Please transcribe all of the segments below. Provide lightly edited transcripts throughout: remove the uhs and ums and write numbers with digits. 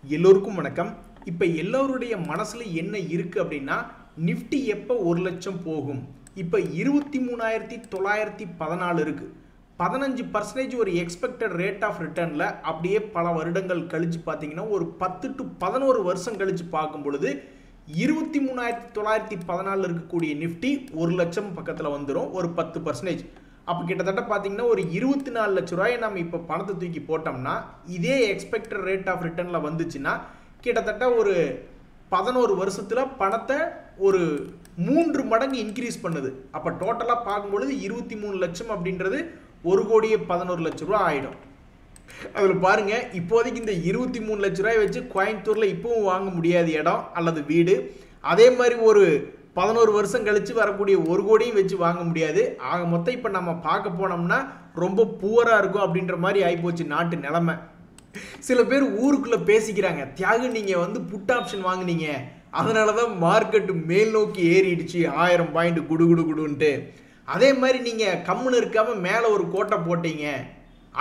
எல்லோருக்கும் வணக்கம். இப்போ எல்லோருடைய மனசுல என்ன இருக்கு அப்படின்னா, நிஃப்டி எப்போ 1 லட்சம் போகும்? இப்போ 23,914 இருக்கு. 15% ஒரு எக்ஸ்பெக்டட் ரேட் ஆஃப் ரிட்டர்னில் அப்படியே பல வருடங்கள் கழிச்சு பார்த்தீங்கன்னா, ஒரு 10 to 11 வருஷம் கழிச்சு பார்க்கும் பொழுது 23,914 இருக்கக்கூடிய நிஃப்டி 1 லட்சம் பக்கத்தில் வந்துடும். ஒரு 10%. அப்போ கிட்டத்தட்ட பார்த்தீங்கன்னா ஒரு 24 லட்ச ரூபாயை நம்ம இப்போ பணத்தை தூக்கி போட்டோம்னா, இதே எக்ஸ்பெக்டட் ரேட் ஆஃப் ரிட்டர்னில் வந்துச்சுன்னா கிட்டத்தட்ட ஒரு 11 வருஷத்தில் பணத்தை ஒரு 3 மடங்கு இன்க்ரீஸ் பண்ணுது. அப்போ டோட்டலாக பார்க்கும்பொழுது 23 லட்சம் அப்படின்றது 1,11 லட்ச ரூபா ஆகிடும். அதில் பாருங்க, இப்போதைக்கு இந்த 23 லட்ச ரூபாய் வச்சு கோயம்புத்தூரில் இப்பவும் வாங்க முடியாத இடம் அல்லது வீடு, அதே மாதிரி ஒரு 11 வருஷம் கழிச்சு வரக்கூடிய 1 கோடியும் வச்சு வாங்க முடியாது. ஆக மொத்தம் இப்போ நம்ம பார்க்க போனோம்னா ரொம்ப புவராக இருக்கும் அப்படின்ற மாதிரி ஆகிப்போச்சு நாட்டு நிலைமை. சில பேர் ஊருக்குள்ளே பேசிக்கிறாங்க, தியாகு நீங்கள் வந்து புட் ஆப்ஷன் வாங்கினீங்க, அதனால தான் மார்க்கெட்டு மேல் நோக்கி ஏறிடுச்சு 1000 பாயிண்ட் குடு குடு குடுன்ட்டு. அதே மாதிரி நீங்கள் கம்முன்னு இருக்காமல் மேலே ஒரு கோட்டை போட்டீங்க,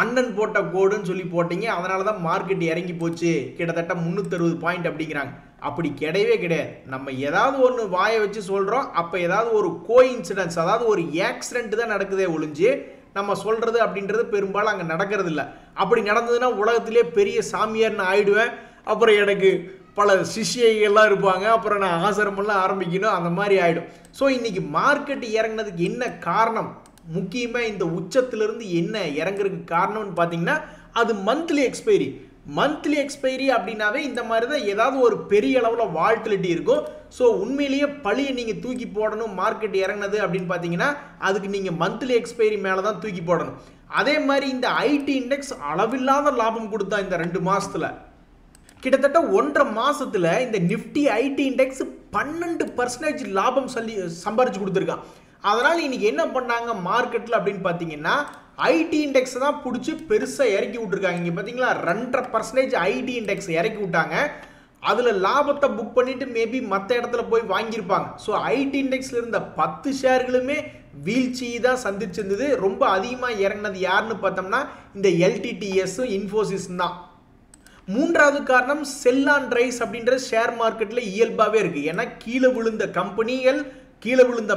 அண்ணன் போட்ட கோடுன்னு சொல்லி போட்டீங்க, அதனால தான் மார்க்கெட் இறங்கி போச்சு கிட்டத்தட்ட 360 பாயிண்ட் அப்படிங்கிறாங்க. அப்படி கிடையவே கிடையாது. நம்ம ஏதாவது ஒன்று வாயை வச்சு சொல்கிறோம், அப்போ ஏதாவது ஒரு கோஇன்சிடென்ஸ், அதாவது ஒரு ஆக்சிடென்ட் தான் நடக்குதே ஒழிஞ்சு நம்ம சொல்கிறது அப்படின்றது பெரும்பாலும் அங்கே நடக்கிறது இல்லை. அப்படி நடந்ததுன்னா உலகத்திலே பெரிய சாமியார்னு ஆயிடுவேன். அப்புறம் எனக்கு பல சிஷ்யைகள்லாம் இருப்பாங்க, அப்புறம் நான் ஆசிரமெல்லாம் ஆரம்பிக்கணும், அந்த மாதிரி ஆகிடும். ஸோ இன்றைக்கி மார்க்கெட் இறங்கினதுக்கு என்ன காரணம்? முக்கியமாக இந்த உச்சத்திலிருந்து என்ன இறங்குறதுக்கு காரணம்னு பார்த்தீங்கன்னா, அது மந்த்லி எக்ஸ்பைரி. மந்த்லி எக்ஸ்பைரி அப்படின்னாவே இந்த மாதிரி தான் ஏதாவது ஒரு பெரிய அளவில் வால்டிலிட்டி இருக்கும். ஸோ உண்மையிலேயே பழியை நீங்கள் தூக்கி போடணும் மார்க்கெட் இறங்கினது அப்படின்னு பார்த்தீங்கன்னா, அதுக்கு நீங்கள் மந்த்லி எக்ஸ்பைரி மேலே தான் தூக்கி போடணும். அதே மாதிரி இந்த ஐடி இண்டெக்ஸ் அளவில்லாத லாபம் கொடுத்தா இந்த 2 மாதத்தில். கிட்டத்தட்ட 1.5 மாதத்தில் இந்த நிஃப்டி ஐடி இண்டெக்ஸ் 12% லாபம் சம்பாரிச்சு கொடுத்துருக்கான். அதனால் இன்றைக்கி என்ன பண்ணாங்க மார்க்கெட்டில் அப்படின்னு பார்த்தீங்கன்னா, ஐடி இண்டெக்ஸ் தான் பிடிச்சி பெருசாக இறக்கி விட்டுருக்காங்க. இங்கே பார்த்தீங்களா 2.5% ஐடி இண்டெக்ஸ் இறக்கி விட்டாங்க. அதில் லாபத்தை புக் பண்ணிவிட்டு மேபி மற்ற இடத்துல போய் வாங்கியிருப்பாங்க. ஸோ ஐடி இண்டெக்ஸில் இருந்த 10 ஷேர்களுமே வீழ்ச்சி தான் சந்திச்சிருந்தது. ரொம்ப அதிகமாக இறங்கினது யாருன்னு பார்த்தோம்னா இந்த எல்டிடிஎஸும் இன்ஃபோசிஸும் தான். மூன்றாவது காரணம் செல் ஆன் ரைஸ் அப்படின்றது ஷேர் மார்க்கெட்டில் இயல்பாகவே இருக்குது. ஏன்னா கீழே விழுந்த கம்பெனிகள், கீழே விழுந்த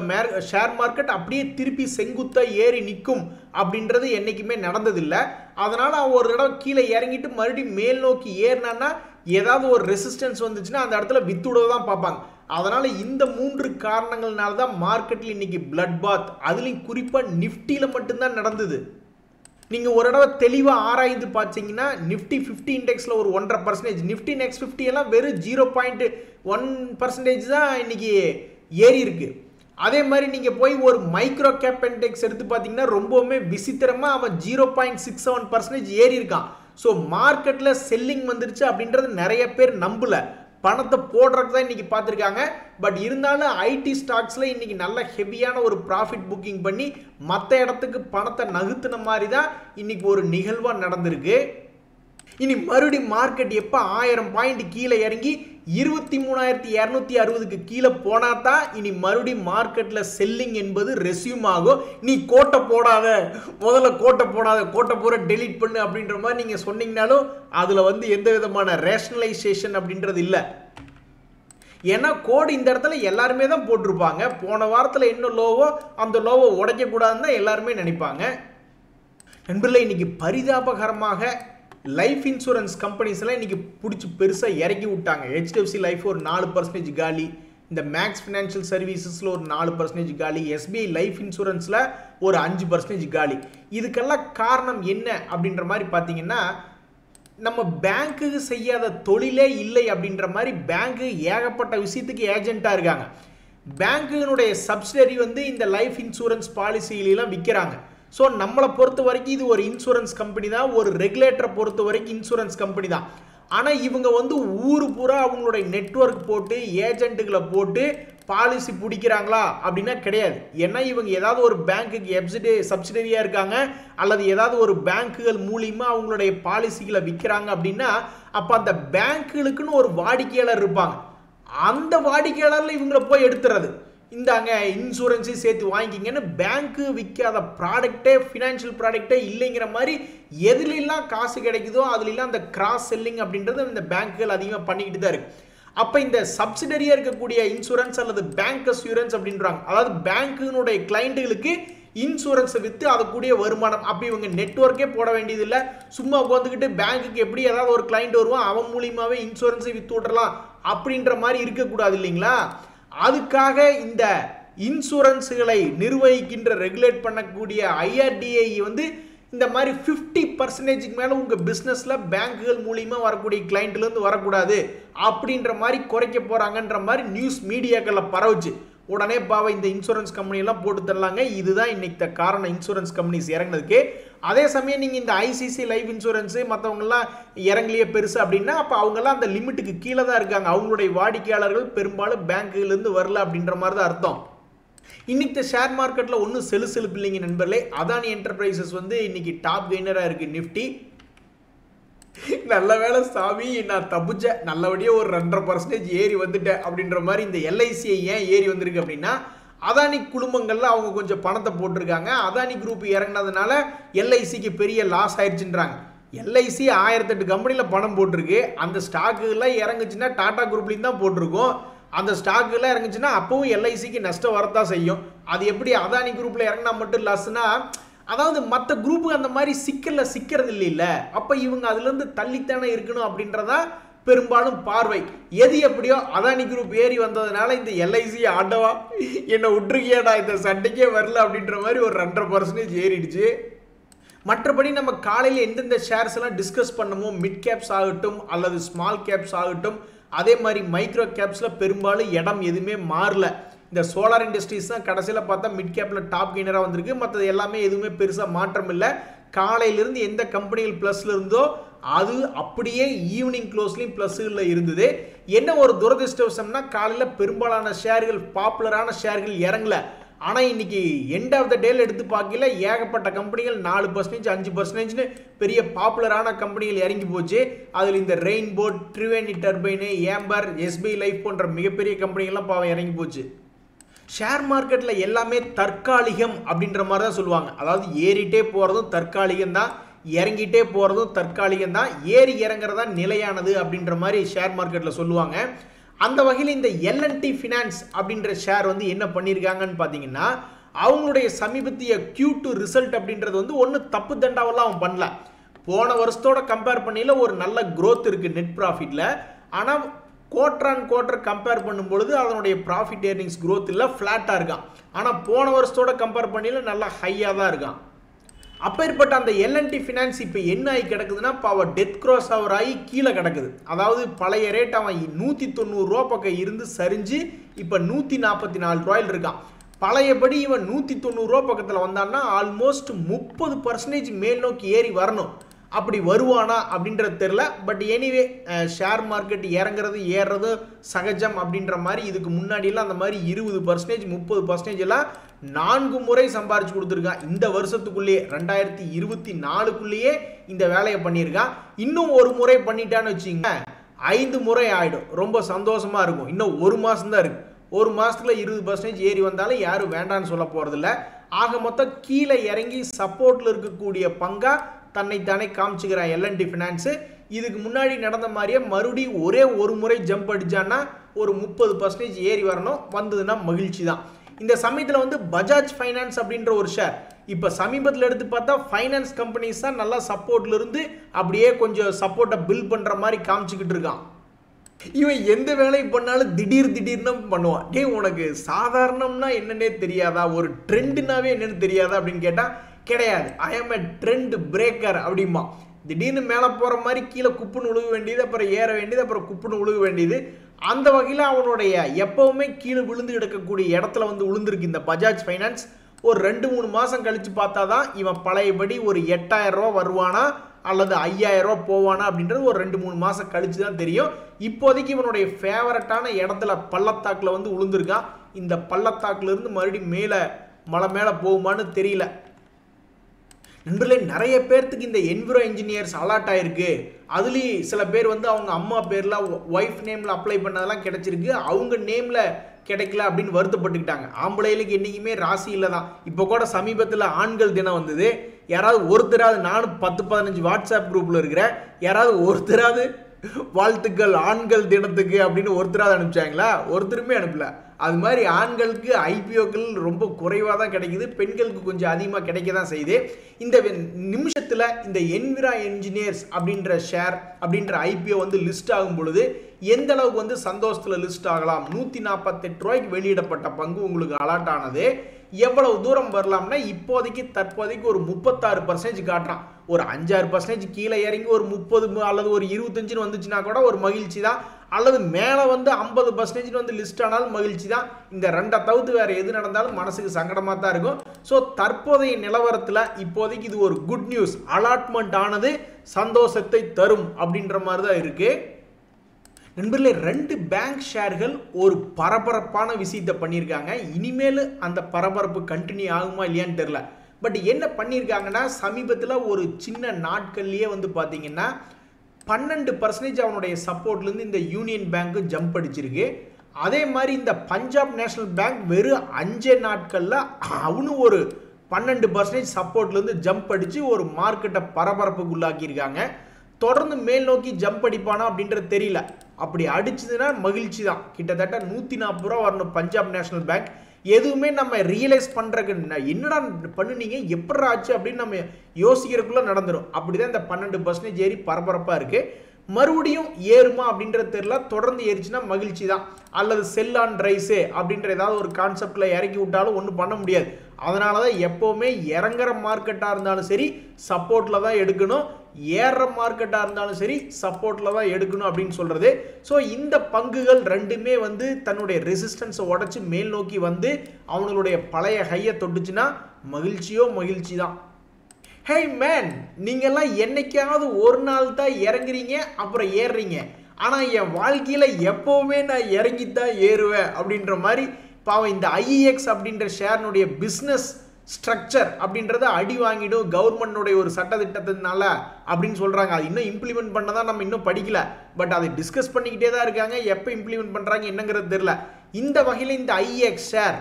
ஷேர் மார்க்கெட் அப்படியே திருப்பி செங்குத்தா ஏறி நிற்கும் அப்படின்றது என்றைக்குமே நடந்ததில்லை. அதனால் ஒரு தடவை கீழே இறங்கிட்டு மறுபடியும் மேல் நோக்கி ஏறினான்னா ஏதாவது ஒரு ரெசிஸ்டன்ஸ் வந்துச்சுன்னா அந்த இடத்துல வித்துவிட தான் பார்ப்பாங்க. அதனால் இந்த 3 காரணங்கள்னால தான் மார்க்கெட்டில் இன்றைக்கி பிளட் பாத், அதுலேயும் குறிப்பாக நிஃப்டியில் மட்டும்தான் நடந்தது. நீங்கள் ஒரு தடவை தெளிவாக ஆராய்ந்து பார்த்தீங்கன்னா, நிஃப்டி 50 இண்டெக்ஸில் ஒரு 1.5%, நிஃப்டி நெக்ஸ்ட் 50 எல்லாம் வெறும் 0.1% தான் இன்றைக்கி ஏறி இருக்கு. அதே மாதிரி நீங்கள் போய் ஒரு மைக்ரோ கேப் இண்டெக்ஸ் எடுத்து பார்த்தீங்கன்னா ரொம்பவுமே விசித்திரமாக அவன் 0.67% ஏறி இருக்கான். ஸோ மார்க்கெட்டில் செல்லிங் வந்துருச்சு அப்படின்றது நிறைய பேர் நம்பல, பணத்தை போடுறதுக்கு தான் இன்றைக்கி பார்த்துருக்காங்க. பட் இருந்தாலும் ஐடி ஸ்டாக்ஸில் இன்றைக்கி நல்ல ஹெவியான ஒரு ப்ராஃபிட் புக்கிங் பண்ணி மற்ற இடத்துக்கு பணத்தை நகர்த்தின மாதிரி தான் இன்றைக்கி ஒரு நிகழ்வாக நடந்திருக்கு. இனி மறுபடியும் மார்க்கெட் எப்போ 1000 பாயிண்ட் கீழே இறங்கி 23,260க்கு கீழே போனால் தான் இனி மறுபடியும் மார்க்கெட்டில் செல்லிங் என்பது ரெஸ்யூம் ஆகும். நீ கோட்டை போடாத, முதல்ல கோட்டை போடாத, கோட்டை பூரா டெலீட் பண்ணு அப்படின்ற மாதிரி நீங்கள் சொன்னீங்கனாலும் அதில் வந்து எந்த விதமான ரேஷனலைசேஷன் அப்படின்றது இல்லை. ஏன்னா கோடு இந்த இடத்துல எல்லாருமே தான் போட்டிருப்பாங்க. போன வாரத்தில் என்ன லோவோ அந்த லோவை உடைக்கக்கூடாதுன்னு தான் எல்லாருமே நினைப்பாங்க. நண்பர்களே, இன்னைக்கு பரிதாபகரமாக லைஃப் இன்சூரன்ஸ் கம்பெனிஸ்லாம் இன்றைக்கி பிடிச்சி பெருசாக இறக்கி விட்டாங்க. ஹெச்டிஎஃப்சி லைஃப் ஒரு 4% காலி, இந்த மேக்ஸ் ஃபினான்ஷியல் சர்வீசஸில் ஒரு 4% காலி, எஸ்பிஐ லைஃப் இன்சூரன்ஸில் ஒரு 5% காலி. இதுக்கெல்லாம் காரணம் என்ன அப்படின்ற மாதிரி பார்த்தீங்கன்னா, நம்ம பேங்க்குக்கு செய்யாத தொழிலே இல்லை அப்படின்ற மாதிரி பேங்க்கு ஏகப்பட்ட விஷயத்துக்கு ஏஜென்ட்டாக இருக்காங்க. பேங்க்குனுடைய சப்சிடரி வந்து இந்த லைஃப் இன்சூரன்ஸ் பாலிசிகளெல்லாம் விற்கிறாங்க. ஸோ நம்மளை பொறுத்த வரைக்கும் இது ஒரு இன்சூரன்ஸ் கம்பெனி தான், ஒரு ரெகுலேட்டரை பொறுத்த வரைக்கும் இன்சூரன்ஸ் கம்பெனி தான். ஆனால் இவங்க வந்து ஊர் பூரா அவங்களுடைய நெட்வொர்க் போட்டு ஏஜென்ட்டுகளை போட்டு பாலிசி பிடிக்கிறாங்களா அப்படின்னா கிடையாது. ஏன்னா இவங்க ஏதாவது ஒரு பேங்க்குக்கு சப்சிடரியாக இருக்காங்க அல்லது ஏதாவது ஒரு பேங்க்குகள் மூலியமாக அவங்களுடைய பாலிசிகளை விற்கிறாங்க அப்படின்னா, அப்போ அந்த பேங்க்குகளுக்குன்னு ஒரு வாடிக்கையாளர் இருப்பாங்க. அந்த வாடிக்கையாளரில் இவங்களை போய் எடுத்துறது. இந்தாங்க இன்சூரன்ஸையும் சேர்த்து வாங்கிக்கிங்கன்னு பேங்க்கு விற்காத ப்ராடக்டே ஃபினான்ஷியல் ப்ராடக்டே இல்லைங்கிற மாதிரி எதுலாம் காசு கிடைக்குதோ அதுலாம் அந்த கிராஸ் செல்லிங் அப்படின்றது இந்த பேங்க்குகள் அதிகமாக பண்ணிக்கிட்டு தான் இருக்கு. அப்போ இந்த சப்சிடரியாக இருக்கக்கூடிய இன்சூரன்ஸ் அல்லது பேங்க் அஸ்யூரன்ஸ் அப்படின்றாங்க, அதாவது பேங்க்குனுடைய கிளைண்ட்டுகளுக்கு இன்சூரன்ஸை விற்று அதுக்கூடிய வருமானம். அப்போ இவங்க நெட்வொர்க்கே போட வேண்டியதில்லை, சும்மா உட்காந்துக்கிட்டு பேங்க்குக்கு எப்படி ஏதாவது ஒரு கிளைண்ட் வருவான் அவன் மூலியமாகவே இன்சூரன்ஸை விற்று விட்றலாம் அப்படின்ற மாதிரி இருக்கக்கூடாது இல்லைங்களா. அதுக்காக இந்த இன்சூரன்ஸுகளை நிர்வகிக்கின்ற ரெகுலேட் பண்ணக்கூடிய IRDAI வந்து இந்த மாதிரி 50% மேலே உங்கள் பிஸ்னஸில் பேங்க்குகள் மூலியமாக வரக்கூடிய கிளைண்ட்லேருந்து வரக்கூடாது அப்படின்ற மாதிரி குறைக்க போகிறாங்கன்ற மாதிரி நியூஸ் மீடியாக்களில் பரவுச்சு. உடனே பாவ இந்த இன்சூரன்ஸ் கம்பெனியெல்லாம் போட்டு தரலாங்க. இதுதான் இன்னைக்கு காரணம் இன்சூரன்ஸ் கம்பெனிஸ் இறங்கினதுக்கு. அதே சமயம் நீங்கள் இந்த ICICI லைஃப் இன்சூரன்ஸு மற்றவங்கெல்லாம் இறங்கலையே பெருசு அப்படின்னா அப்போ அவங்கெல்லாம் அந்த லிமிட்டுக்கு கீழே தான் இருக்காங்க. அவங்களுடைய வாடிக்கையாளர்கள் பெரும்பாலும் பேங்க்குலேருந்து வரல அப்படின்ற மாதிரி தான் அர்த்தம். இன்னைக்கு ஷேர் மார்க்கெட்டில் ஒன்றும் செலுசெலுப்பு இல்லைங்க நண்பர்களே. அதானி என்டர்பிரைசஸ் வந்து இன்னைக்கு டாப் கெய்னராக இருக்குது நிஃப்டி. நல்ல வேலை சாமி நான் தப்பிச்சேன், நல்லபடியாக ஒரு 2.5% ஏறி வந்துட்டேன் அப்படின்ற மாதிரி. இந்த LICI ஏன் ஏறி வந்திருக்கு அப்படின்னா அதானி குழுமங்களில் அவங்க கொஞ்சம் பணத்தை போட்டிருக்காங்க. அதானி குரூப் இறங்கினதுனால LICக்கு பெரிய லாஸ் ஆயிடுச்சுன்றாங்க. LIC 1008 கம்பெனியில் பணம் போட்டிருக்கு. அந்த ஸ்டாக்குலாம் இறங்குச்சுன்னா டாடா குரூப்லேயும் தான் போட்டிருக்கோம். அந்த ஸ்டாக்குலாம் இறங்குச்சுன்னா அப்பவும் LICக்கு நஷ்டம் வரத்தான் செய்யும். அது எப்படி அதானி குரூப்பில் இறங்கினா மட்டும் லாஸ்னா, அதாவது மற்ற குரூப்பு அந்த மாதிரி சிக்கிறது இல்லைல்ல. அப்போ இவங்க அதுலேருந்து தள்ளித்தானே இருக்கணும் அப்படின்றதா பெரும்பாலும் பார்வை. எது எப்படியோ அதானி குரூப் ஏறி வந்ததுனால இந்த LIC ஆண்டவா என்னை விட்டுருக்கியாடா இந்த சண்டைக்கே வரல அப்படின்ற மாதிரி ஒரு 2.5% ஏறிடுச்சு. மற்றபடி நம்ம காலையில் எந்தெந்த ஷேர்ஸ் எல்லாம் டிஸ்கஸ் பண்ணுமோ, மிட் கேப்ஸ் ஆகட்டும் அல்லது ஸ்மால் கேப்ஸ் ஆகட்டும், அதே மாதிரி மைக்ரோ கேப்ஸில் பெரும்பாலும் இடம் எதுவுமே மாறல. இந்த சோலார் இண்டஸ்ட்ரீஸ் தான் கடைசியில் பார்த்தா மிட் கேப்பில் டாப் கெய்னராக வந்திருக்கு. மற்றது எல்லாமே எதுவுமே பெருசாக மாற்றம் இல்லை. காலையிலிருந்து எந்த கம்பெனிகள் ப்ளஸில் இருந்தோ அது அப்படியே ஈவினிங் க்ளோஸ்லையும் ப்ளஸ்களில் இருந்தது. என்ன ஒரு துரதிருஷ்டவசம்னா காலையில் பெரும்பாலான ஷேர்கள் பாப்புலரான ஷேர்கள் இறங்கல. ஆனால் இன்னைக்கு எண்ட் ஆஃப் த டேல எடுத்து பார்க்கல ஏகப்பட்ட கம்பெனிகள் 4%, 5%ன்னு பெரிய பாப்புலரான கம்பெனிகள் இறங்கி போச்சு. அதில் இந்த rainbow, Triveni turbine, Amber, SBI life போன்ற மிகப்பெரிய கம்பெனிகள்லாம் பாவம் இறங்கி போச்சு. ஷேர் மார்க்கெட்டில் எல்லாமே தற்காலிகம் அப்படின்ற மாதிரி தான் சொல்லுவாங்க. அதாவது ஏறிட்டே போகிறதும் தற்காலிகம் தான், இறங்கிட்டே போகிறதும் தற்காலிகம் தான், ஏறி இறங்குறதா நிலையானது அப்படின்ற மாதிரி ஷேர் மார்க்கெட்டில் சொல்லுவாங்க. அந்த வகையில் இந்த L&T ஃபினான்ஸ் அப்படின்ற ஷேர் வந்து என்ன பண்ணியிருக்காங்கன்னு பார்த்தீங்கன்னா, அவங்களுடைய சமீபத்திய Q2 ரிசல்ட் அப்படின்றது வந்து ஒன்றும் தப்பு தண்டாவெல்லாம் அவன் பண்ணல. போன வருஷத்தோட கம்பேர் பண்ணல ஒரு நல்ல growth இருக்குது நெட் ப்ராஃபிட்டில். ஆனால் குவார்டர் கம்பேர் பண்ணும்பொழுது அதனுடைய ப்ராஃபிட் ஏர்னிங்ஸ் growth இல்லை, ஃப்ளாட்டாக இருக்கான். ஆனால் போன வருஷத்தோட கம்பேர் பண்ணல நல்லா ஹையாக தான் இருக்கான். அப்பேற்பட்ட அந்த L&T ஃபினான்ஸ் இப்போ என்ன ஆகி கிடக்குதுன்னா, இப்போ அவன் டெத் க்ராஸ் அவர் ஆகி கீழே கிடக்குது. அதாவது பழைய ரேட் அவன் 190 ரூபா பக்கம் இருந்து சரிஞ்சு இப்போ 144 ரூபாயில் இருக்கான். பழையபடி இவன் 190 ரூபா பக்கத்தில் வந்தான்னா ஆல்மோஸ்ட் 30% மேல் நோக்கி ஏறி வரணும். அப்படி வருவானா அப்படின்றது தெரில. பட் எனிவே ஷேர் மார்க்கெட் இறங்குறது ஏறுறது சகஜம் அப்படின்ற மாதிரி இதுக்கு முன்னாடியெல்லாம் அந்த மாதிரி 20%, 30% எல்லாம் 4 முறை சம்பாரிச்சு கொடுத்துருக்கான். இந்த வருஷத்துக்குள்ளேயே 2024க்குள்ளேயே இந்த வேலையை பண்ணியிருக்கான். இன்னும் ஒரு முறை பண்ணிட்டான்னு வச்சுங்க 5 முறை ஆகிடும். ரொம்ப சந்தோஷமாக இருக்கும். இன்னும் 1 மாதம் தான் இருக்குது. 1 மாதத்துல 20% ஏறி வந்தாலும் யாரும் வேண்டான்னு சொல்ல போகிறதில்ல. ஆக மொத்தம் கீழே இறங்கி சப்போர்ட்டில் இருக்கக்கூடிய பங்கா தன்னைத்தானே காமிச்சுக்கிறான் L&T ஃபினான்ஸு. இதுக்கு முன்னாடி நடந்த மாதிரியே மறுபடியும் ஒரே ஒரு முறை ஜம்ப் அடிச்சான்னா ஒரு 30% ஏறி வரணும். வந்ததுன்னா மகிழ்ச்சி தான். இந்த சமயத்தில் வந்து பஜாஜ் ஃபைனான்ஸ் அப்படின்ற ஒரு ஷேர் இப்போ சமீபத்தில் எடுத்து பார்த்தா ஃபைனான்ஸ் கம்பெனிஸ் தான் நல்லா சப்போர்ட்ல இருந்து அப்படியே கொஞ்சம் சப்போர்ட்டை பில்ட் பண்ணுற மாதிரி காமிச்சிக்கிட்டு இருக்கான். இவன் எந்த வேலையை பண்ணாலும் திடீர்னு பண்ணுவான். டே உனக்கு சாதாரணம்னா என்னன்னே தெரியாதா, ஒரு ட்ரெண்டுனாவே என்னன்னு தெரியாதா அப்படின்னு கேட்டால் கிடையாது, ஐ ஆம் எ ட்ரெண்ட் பிரேக்கர் அப்படிமா. திடீர்னு மேலே போகிற மாதிரி கீழே குப்புன்னு உழுக வேண்டியது, அப்புறம் ஏற வேண்டியது, அப்புறம் குப்புன்னு உழுக வேண்டியது. அந்த வகையில் அவனுடைய எப்பவுமே கீழே விழுந்து கிடக்கக்கூடிய இடத்துல வந்து விழுந்திருக்கு இந்த பஜாஜ் ஃபைனான்ஸ். ஒரு 2-3 மாதம் கழித்து பார்த்தா தான் இவன் பழையபடி ஒரு 8000 ரூபா வருவானா அல்லது 5000 ரூபா போவானா அப்படின்றது ஒரு 2-3 மாதம் கழித்து தான் தெரியும். இப்போதைக்கு இவனுடைய ஃபேவரட்டான இடத்துல பள்ளத்தாக்கில் வந்து விழுந்திருக்கான். இந்த பள்ளத்தாக்குலேருந்து மறுபடியும் மலை மேலே போகுமான்னு தெரியல. நண்பர்களே, நிறைய பேர்த்துக்கு இந்த என்விரோ இன்ஜினியர்ஸ் அலாட் ஆகிருக்கு. அதுலேயும் சில பேர் வந்து அவங்க அம்மா பேரில் ஒய்ஃப் நேமில் அப்ளை பண்ணதெல்லாம் கிடச்சிருக்கு. அவங்க நேமில் கிடைக்கல அப்படின்னு வருத்தப்பட்டுக்கிட்டாங்க. ஆம்பளைகளுக்கு என்றைக்குமே ராசி இல்லை தான். இப்போ கூட சமீபத்தில் ஆண்கள் தினம் வந்தது. யாராவது ஒருத்தராவது, நானும் 10-15 வாட்ஸ்அப் குரூப்பில் இருக்கிறேன், யாராவது ஒருத்தராவது வாழ்த்துக்கள் ஆண்கள் தினத்துக்கு அப்படின்னு ஒருத்தராவது அனுப்பிச்சாங்களா? ஒருத்தருமே அனுப்பல. அது மாதிரி ஆண்களுக்கு ஐபிஓக்கள் ரொம்ப குறைவாக தான் கிடைக்குது, பெண்களுக்கு கொஞ்சம் அதிகமாக கிடைக்க தான் செய்யுது. இந்த நிமிஷத்தில் இந்த என்விரா என்ஜினியர்ஸ் அப்படின்ற ஷேர் அப்படின்ற ஐபிஓ வந்து லிஸ்ட் ஆகும் பொழுது எந்த அளவுக்கு வந்து சந்தோஷத்தில் லிஸ்ட் ஆகலாம். 148 ரூபாய்க்கு வெளியிடப்பட்ட பங்கு உங்களுக்கு அலாட் ஆனது எவ்வளவு தூரம் வரலாம்னா, இப்போதைக்கு தற்போதைக்கு ஒரு 36% காட்டுறான். ஒரு 5-6% கீழே இறங்கி ஒரு 30 அல்லது ஒரு 25 வந்துச்சுன்னா கூட ஒரு மகிழ்ச்சி தான். அல்லது மேலே வந்து 50% வந்து லிஸ்ட் ஆனாலும் மகிழ்ச்சி தான். இந்த ரெண்டை தவிர்த்து வேறு எது நடந்தாலும் மனசுக்கு சங்கடமாக தான் இருக்கும். ஸோ தற்போதைய நிலவரத்தில் இப்போதைக்கு இது ஒரு குட் நியூஸ். அலாட்மெண்ட் ஆனது சந்தோஷத்தை தரும் அப்படின்ற மாதிரி தான் இருக்குது. நண்பர்களே, 2 பேங்க் ஷேர்கள் ஒரு பரபரப்பான விஷயத்தை பண்ணியிருக்காங்க. இனிமேல் அந்த பரபரப்பு கண்டினியூ ஆகுமா இல்லையான்னு தெரில. பட் என்ன பண்ணியிருக்காங்கன்னா, சமீபத்தில் ஒரு சின்ன நாட்கள்லேயே வந்து பார்த்தீங்கன்னா 12% அவனுடைய சப்போர்ட்லேருந்து இந்த யூனியன் பேங்க்கு ஜம்ப் அடிச்சிருக்கு. அதே மாதிரி இந்த பஞ்சாப் நேஷனல் பேங்க் வெறும் 5 நாட்களில் அவனும் ஒரு 12% சப்போர்ட்லேருந்து ஜம்ப் அடித்து ஒரு மார்க்கெட்டை பரபரப்புக்கு உள்ளாக்கியிருக்காங்க. தொடர்ந்து மேல் நோக்கி ஜம்ப் அடிப்பானா அப்படின்றது தெரியல. அப்படி அடிச்சதுன்னா மகிழ்ச்சி தான். கிட்டத்தட்ட 140 ரூபா வரணும் பஞ்சாப் நேஷனல் பேங்க். எதுவுமே நம்ம ரியலைஸ் பண்ணுறக்கு என்னடா பண்ணுனீங்க, எப்படி ஆச்சு அப்படின்னு நம்ம யோசிக்கிறதுக்குள்ள நடந்துடும். அப்படிதான் இந்த 12% ஏறி பரபரப்பாக இருக்குது. மறுபடியும் ஏறுமா அப்படின்றது தெரியல. தொடர்ந்து ஏறிச்சுன்னா மகிழ்ச்சி தான். அல்லது செல் ஆன் ரைஸு அப்படின்ற ஏதாவது ஒரு கான்செப்டில் இறக்கி விட்டாலும் ஒன்றும் பண்ண முடியாது. அதனால தான் எப்போவுமே இறங்குற மார்க்கெட்டாக இருந்தாலும் சரி சப்போர்ட்டில் தான் எடுக்கணும், ஏறுற மார்க்கெட்டாக இருந்தாலும் சரி சப்போர்ட்டில் தான் எடுக்கணும் அப்படின்னு சொல்கிறது. ஸோ இந்த பங்குகள் ரெண்டுமே வந்து தன்னுடைய ரெசிஸ்டன்ஸை உடச்சி மேல் நோக்கி வந்து அவங்களுடைய பழைய ஹையை தொட்டுச்சுன்னா மகிழ்ச்சியோ மகிழ்ச்சி தான். ஹே மேன், நீங்கள்லாம் என்னைக்காவது ஒரு நாள் தான் இறங்குறீங்க அப்புறம் ஏறுறீங்க. ஆனால் என் வாழ்க்கையில் எப்போவுமே நான் இறங்கித்தான் ஏறுவேன் அப்படின்ற மாதிரி பாவம் இந்த ஐஇஎக்ஸ் அப்படின்ற ஷேர்னுடைய பிஸ்னஸ் ஸ்ட்ரக்சர் அப்படின்றத அடி வாங்கிடும் கவர்மெண்ட்டுடைய ஒரு சட்டத்திட்டத்தினால அப்படின்னு சொல்கிறாங்க. அது இன்னும் இம்ப்ளிமெண்ட் பண்ண தான் நம்ம இன்னும் படிக்கல. பட் அதை டிஸ்கஸ் பண்ணிக்கிட்டே தான் இருக்காங்க. எப்போ இம்ப்ளிமெண்ட் பண்ணுறாங்க என்னங்கிறது தெரியல. இந்த வகையில் இந்த ஐஇஎக்ஸ் ஷேர்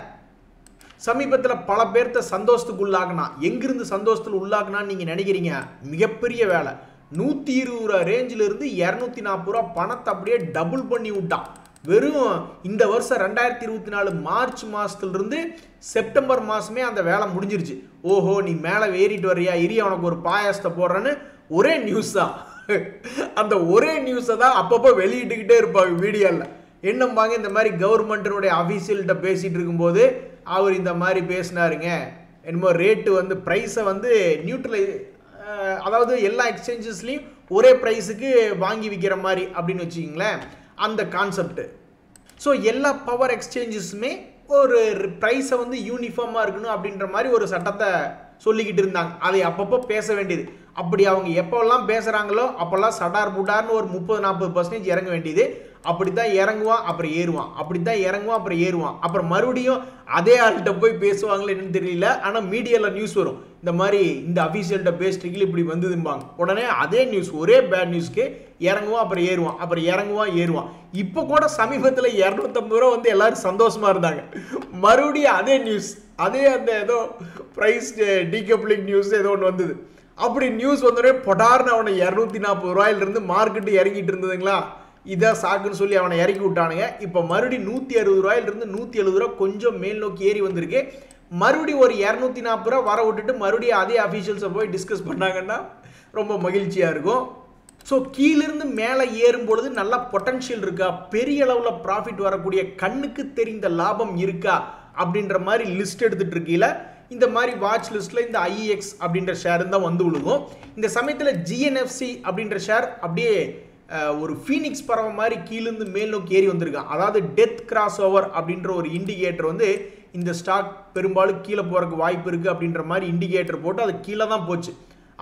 சமீபத்தில் பல பேர்த்த சந்தோஷத்துக்கு உள்ளாக்குனா, எங்கிருந்து சந்தோஷத்தில் உள்ளாக்குனான்னு நீங்கள் நினைக்கிறீங்க? மிகப்பெரிய வேலை. 120 ரூபா ரேஞ்சிலிருந்து 240 ரூபா பணத்தை அப்படியே டபுள் பண்ணி விட்டான். வெறும் இந்த வருஷம் 2024 மார்ச் மாதத்துலேருந்து செப்டம்பர் மாதமே அந்த வேலை முடிஞ்சிருச்சு. ஓஹோ, நீ மேலே ஏறிட்டு வர்றியா, இரிய உனக்கு ஒரு பாயாசத்தை போடுறேன்னு ஒரே நியூஸ் தான். அந்த ஒரே நியூஸை தான் அப்பப்போ வெளியிட்டுக்கிட்டே இருப்பாங்க வீடியோவில். என்னம்பாங்க, இந்த மாதிரி கவர்மெண்ட்டினுடைய அஃபீஷியல்கிட்ட பேசிகிட்டு இருக்கும்போது அவர் இந்த மாதிரி பேசினாருங்க, என்னமோ ரேட்டு வந்து ப்ரைஸை வந்து நியூட்ரலை, அதாவது எல்லா எக்ஸ்சேஞ்சஸ்லையும் ஒரே ப்ரைஸுக்கு வாங்கி விற்கிற மாதிரி அப்படின்னு வச்சுக்கிங்களேன் அந்த கான்செப்ட். ஸோ எல்லா பவர் எக்ஸ்சேஞ்சஸுமே ஒரு ப்ரைஸை வந்து யூனிஃபார்மாக இருக்கணும் அப்படின்ற மாதிரி ஒரு சட்டத்தை சொல்லிக்கிட்டு இருந்தாங்க. அதை அப்பப்போ பேச வேண்டியது. அப்படி அவங்க எப்போல்லாம் பேசுகிறாங்களோ அப்போல்லாம் சடார் புடார்னு ஒரு 30-40% இறங்க வேண்டியது. அப்படி தான் இறங்குவான் அப்புறம் ஏறுவான், அப்படி தான் இறங்குவான் அப்புறம் ஏறுவான். அப்புறம் மறுபடியும் அதே ஆள்கிட்ட போய் பேசுவாங்களே என்னன்னு தெரியல. ஆனால் மீடியாவில் நியூஸ் வரும், இந்த மாதிரி இந்த அஃபீஷியல்கிட்ட பேசிட்டு இப்படி வந்ததும்பாங்க. உடனே அதே நியூஸ், ஒரே பேட் நியூஸ்க்கு இறங்குவான் அப்புறம் ஏறுவான், அப்புறம் இறங்குவான் ஏறுவான். இப்போ கூட சமீபத்தில் 250 ரூபா வந்து எல்லாரும் சந்தோஷமாக இருந்தாங்க. மறுபடியும் அதே நியூஸ், அதே அந்த ஏதோ ப்ரைஸ் டீகப்ளிங் நியூஸ் ஏதோ ஒன்று வந்தது. அப்படி நியூஸ் வந்தோடனே பொடார்னு அவனை 240 ரூபாயிலிருந்து மார்க்கெட்டு இறங்கிட்டு இருந்ததுங்களா, இதான் சாக்குன்னு சொல்லி அவனை இறக்கி விட்டானுங்க. இப்போ மறுபடியும் 160 ரூபாயிலிருந்து 170 ரூபா கொஞ்சம் மேல் நோக்கி ஏறி வந்திருக்கு. மறுபடியும் ஒரு 240 ரூபா வர விட்டுட்டு மறுபடியும் அதே அஃபீஷியல்ஸை போய் டிஸ்கஸ் பண்ணாங்கன்னா ரொம்ப மகிழ்ச்சியாக இருக்கும். ஸோ கீழிருந்து மேலே ஏறும் பொழுது நல்லா பொட்டன்ஷியல் இருக்கா, பெரிய அளவில் ப்ராஃபிட் வரக்கூடிய கண்ணுக்கு தெரிந்த லாபம் இருக்கா அப்படின்ற மாதிரி லிஸ்ட் எடுத்துகிட்டு இருக்கீல. இந்த மாதிரி வாட்ச் லிஸ்ட்டில் இந்த ஐஇஎக்ஸ் அப்படின்ற ஷேர் தான் வந்து விழுகும். இந்த சமயத்தில் ஜிஎன்எஃப்சி அப்படின்ற ஷேர் அப்படியே ஒரு ஃபீனிக்ஸ் பறவை மாதிரி கீழிருந்து மேல் நோக்கி ஏறி வந்திருக்கான். அதாவது டெத் கிராஸ் ஓவர் அப்படின்ற ஒரு இண்டிகேட்டர் வந்து இந்த ஸ்டாக் பெரும்பாலும் கீழே போகிறதுக்கு வாய்ப்பு இருக்குது அப்படின்ற மாதிரி இண்டிகேட்டர் போட்டு அது கீழே தான் போச்சு.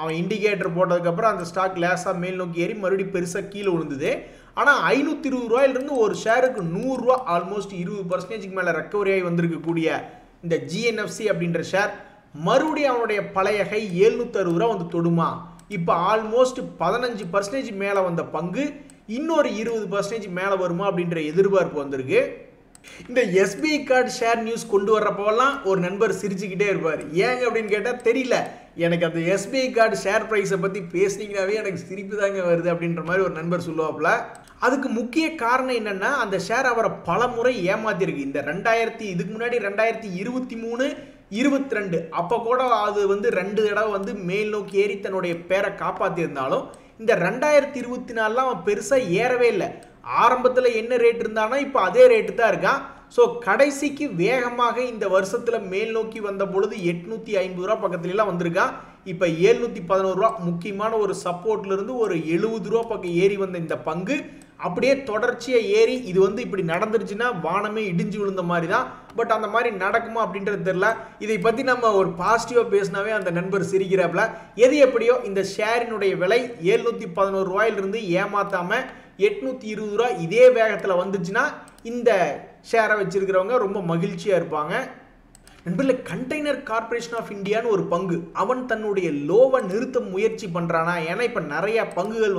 அவன் இண்டிகேட்டர் போட்டதுக்கப்புறம் அந்த ஸ்டாக் லேசாக மேல் நோக்கி ஏறி மறுபடியும் பெருசாக கீழே விழுந்தது. ஆனால் 520 ரூபாயிலிருந்து ஒரு ஷேருக்கு 100 ரூபா, ஆல்மோஸ்ட் 20% மேலே ரெக்கவரி ஆகி வந்திருக்கக்கூடிய இந்த ஜிஎன்எஃப்சி அப்படின்ற ஷேர் மறுபடியும் அவனுடைய பழைய ஹை 760 ரூபா வந்து தொடுமா? இப்போ ஆல்மோஸ்ட் 15% மேலே வந்த பங்கு இன்னொரு 20% மேலே வருமா அப்படின்ற எதிர்பார்ப்பு வந்திருக்கு. இந்த எஸ்பிஐ கார்டு ஷேர் நியூஸ் கொண்டு வர்றப்போலாம் ஒரு நண்பர் சிரிச்சுக்கிட்டே இருப்பார். ஏங்க அப்படின்னு கேட்டால் தெரியல, எனக்கு அந்த எஸ்பிஐ கார்டு ஷேர் ப்ரைஸை பற்றி பேசினீங்கன்னாவே எனக்கு சிரிப்பு தாங்க வருது அப்படின்ற மாதிரி ஒரு நண்பர் சொல்லுவாப்புல. அதுக்கு முக்கிய காரணம் என்னன்னா, அந்த ஷேர் அவரை பல முறை ஏமாத்திருக்கு. இந்த இதுக்கு முன்னாடி 2023, 22 அப்போ கூட அது 2 தடவை மேல் நோக்கி ஏறி தன்னுடைய பேரை காப்பாற்றியிருந்தாலும் இந்த 2024 அவன் பெருசாக ஏறவே இல்லை. ஆரம்பத்தில் என்ன ரேட் இருந்தானோ இப்போ அதே ரேட்டு தான் இருக்கான். ஸோ கடைசிக்கு வேகமாக இந்த வருஷத்தில் மேல் நோக்கி வந்த பொழுது 850 ரூபா பக்கத்துலலாம் வந்திருக்கான். இப்போ 711 ரூபா முக்கியமான ஒரு சப்போர்ட்லேருந்து ஒரு 70 ரூபா பக்கம் ஏறி வந்த இந்த பங்கு அப்படியே தொடர்ச்சியாக ஏறி இது இப்படி நடந்துருச்சுன்னா வானமே இடிஞ்சு விழுந்த மாதிரி தான். பட் அந்த மாதிரி நடக்குமா அப்படின்றது தெரியல. இதை பற்றி நம்ம ஒரு பாசிட்டிவாக பேசினாவே அந்த நண்பர் சிரிக்கிறாப்புல. எது எப்படியோ இந்த ஷேரினுடைய விலை 711 ரூபாயிலிருந்து ஏமாத்தாமல் 820 ரூபா இதே வேகத்தில் வந்துச்சுன்னா இந்த ஷேரை வச்சிருக்கிறவங்க ரொம்ப மகிழ்ச்சியாக இருப்பாங்க. நண்பர்களே, கண்டெய்னர் கார்பரேஷன் ஆஃப் இந்தியான்னு ஒரு பங்கு, அவன் தன்னுடைய லோவை நிறுத்த முயற்சி பண்ணுறானா? ஏன்னா இப்போ நிறைய பங்குகள்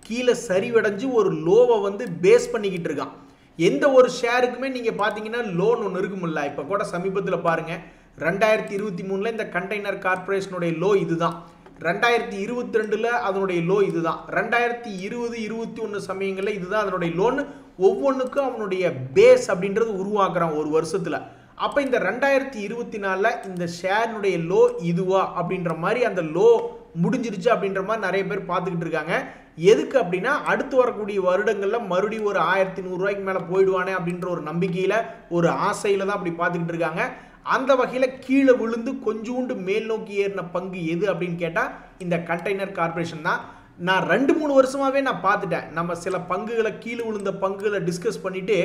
கீழே சரிவடைஞ்சு ஒரு லோவை பேஸ் பண்ணிக்கிட்டு இருக்கான். எந்த ஒரு ஷேருக்குமே நீங்கள் பார்த்தீங்கன்னா லோன் ஒன்று இருக்குமில்ல. இப்போ கூட சமீபத்தில் பாருங்கள், 2023 இந்த கண்டெய்னர் கார்பரேஷனுடைய லோ இதுதான். 2022 அதனுடைய லோ இதுதான். 2020, 21 சமயங்களில் இதுதான் அதனுடைய லோன். ஒவ்வொன்றுக்கும் அவனுடைய பேஸ் அப்படின்றது உருவாக்குறான் ஒரு வருஷத்தில். அப்போ இந்த 2024 இந்த ஷேரினுடைய லோ இதுவா அப்படின்ற மாதிரி அந்த லோ முடிஞ்சிருச்சு அப்படின்ற மாதிரி நிறைய பேர் பார்த்துக்கிட்டு இருக்காங்க. எதுக்கு அப்படின்னா, அடுத்து வரக்கூடிய வருடங்களில் மறுபடியும் ஒரு 1100 ரூபாய்க்கு மேலே போயிடுவானே அப்படின்ற ஒரு நம்பிக்கையில் ஒரு ஆசையில் தான் அப்படி பார்த்துக்கிட்டு இருக்காங்க. அந்த வகையில் கீழே விழுந்து கொஞ்சோண்டு மேல் நோக்கி ஏறின பங்கு எது அப்படின்னு கேட்டால் இந்த கண்டெய்னர் கார்பரேஷன் தான். நான் 2-3 வருஷமாகவே நான் பார்த்துட்டேன். நம்ம சில பங்குகளை கீழே விழுந்த பங்குகளை டிஸ்கஸ் பண்ணிவிட்டு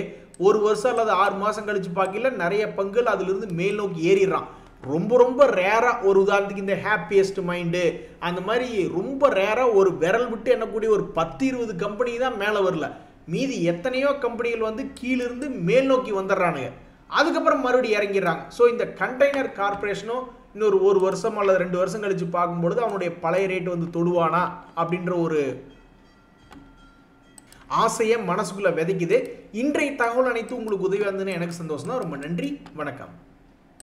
ஒரு வருஷம் அல்லது 6 மாதம் கழித்து பார்க்கல நிறைய பங்குகள் அதிலிருந்து மேல் நோக்கி ஏறிடுறான். ரொம்ப ரொம்ப ரேராக, ஒரு உதாரணத்துக்கு இந்த ஹாப்பியஸ்ட் மைண்டு அந்த மாதிரி ரொம்ப ரேராக ஒரு விரல் விட்டு எண்ணக்கூடிய ஒரு 10-20 கம்பெனி தான் மேலே வரல. மீதி எத்தனையோ கம்பெனிகள் கீழிருந்து மேல் நோக்கி வந்துடுறானுங்க. அதுக்கப்புறம் மறுபடியும் இறங்கிடுறாங்க. ஸோ இந்த கண்டெய்னர் கார்பரேஷனும் இன்னொரு 1 வருஷம் அல்லது 2 வருஷம் கழிச்சு பார்க்கும்பொழுது அவனுடைய பழைய ரேட் தொடுவானா அப்படின்ற ஒரு ஆசையை மனசுக்குள்ளே விதைக்குது. இன்றைய தகவல் அனைத்து உங்களுக்கு உதவி வந்ததுன்னு எனக்கு சந்தோஷம் தான். ரொம்ப நன்றி, வணக்கம்.